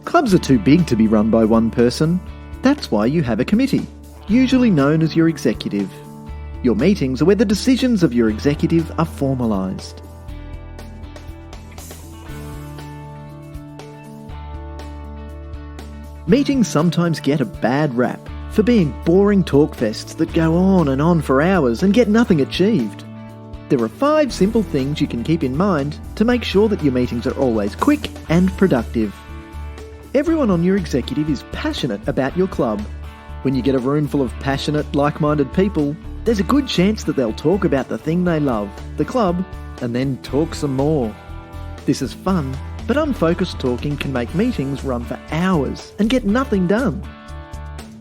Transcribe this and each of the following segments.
Clubs are too big to be run by one person. That's why you have a committee, usually known as your executive. Your meetings are where the decisions of your executive are formalised. Meetings sometimes get a bad rap for being boring talkfests that go on and on for hours and get nothing achieved. There are 5 simple things you can keep in mind to make sure that your meetings are always quick and productive. Everyone on your executive is passionate about your club. When you get a room full of passionate, like-minded people, there's a good chance that they'll talk about the thing they love, the club, and then talk some more. This is fun, but unfocused talking can make meetings run for hours and get nothing done.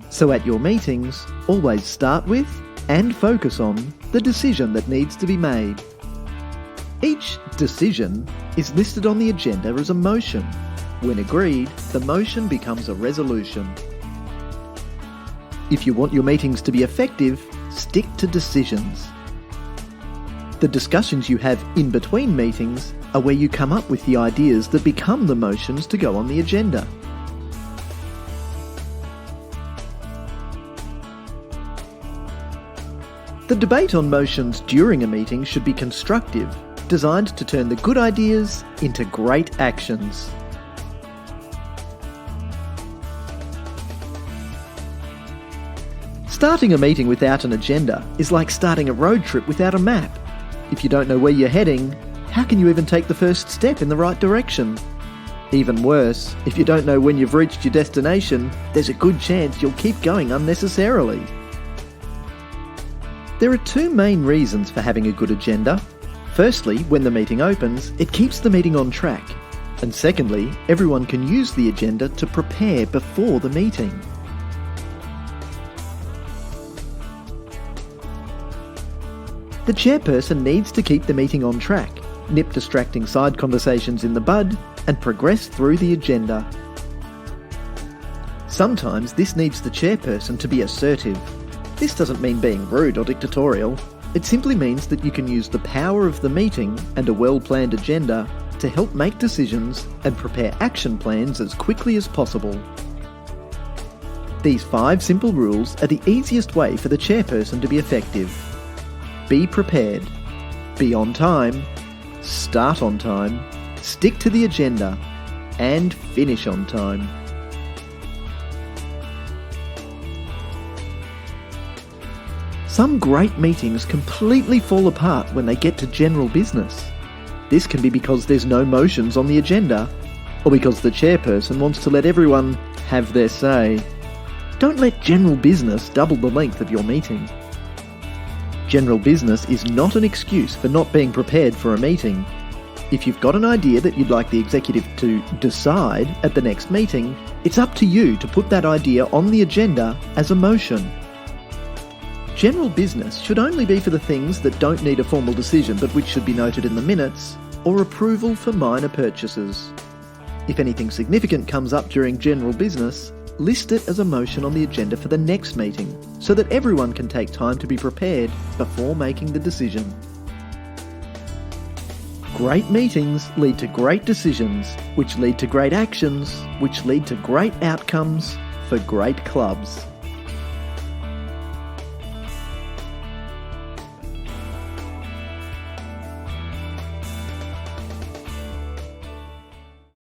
So at your meetings, always start with and focus on the decision that needs to be made. Each decision is listed on the agenda as a motion. When agreed, the motion becomes a resolution. If you want your meetings to be effective, stick to decisions. The discussions you have in between meetings are where you come up with the ideas that become the motions to go on the agenda. The debate on motions during a meeting should be constructive, designed to turn the good ideas into great actions. Starting a meeting without an agenda is like starting a road trip without a map. If you don't know where you're heading, how can you even take the first step in the right direction? Even worse, if you don't know when you've reached your destination, there's a good chance you'll keep going unnecessarily. There are 2 main reasons for having a good agenda. Firstly, when the meeting opens, it keeps the meeting on track. And secondly, everyone can use the agenda to prepare before the meeting. The chairperson needs to keep the meeting on track, nip distracting side conversations in the bud, and progress through the agenda. Sometimes this needs the chairperson to be assertive. This doesn't mean being rude or dictatorial. It simply means that you can use the power of the meeting and a well-planned agenda to help make decisions and prepare action plans as quickly as possible. These 5 simple rules are the easiest way for the chairperson to be effective. Be prepared. Be on time. Start on time. Stick to the agenda. And finish on time. Some great meetings completely fall apart when they get to general business. This can be because there's no motions on the agenda, or because the chairperson wants to let everyone have their say. Don't let general business double the length of your meeting. General business is not an excuse for not being prepared for a meeting. If you've got an idea that you'd like the executive to decide at the next meeting, it's up to you to put that idea on the agenda as a motion. General business should only be for the things that don't need a formal decision but which should be noted in the minutes, or approval for minor purchases. If anything significant comes up during general business, list it as a motion on the agenda for the next meeting, so that everyone can take time to be prepared before making the decision. Great meetings lead to great decisions, which lead to great actions, which lead to great outcomes for great clubs.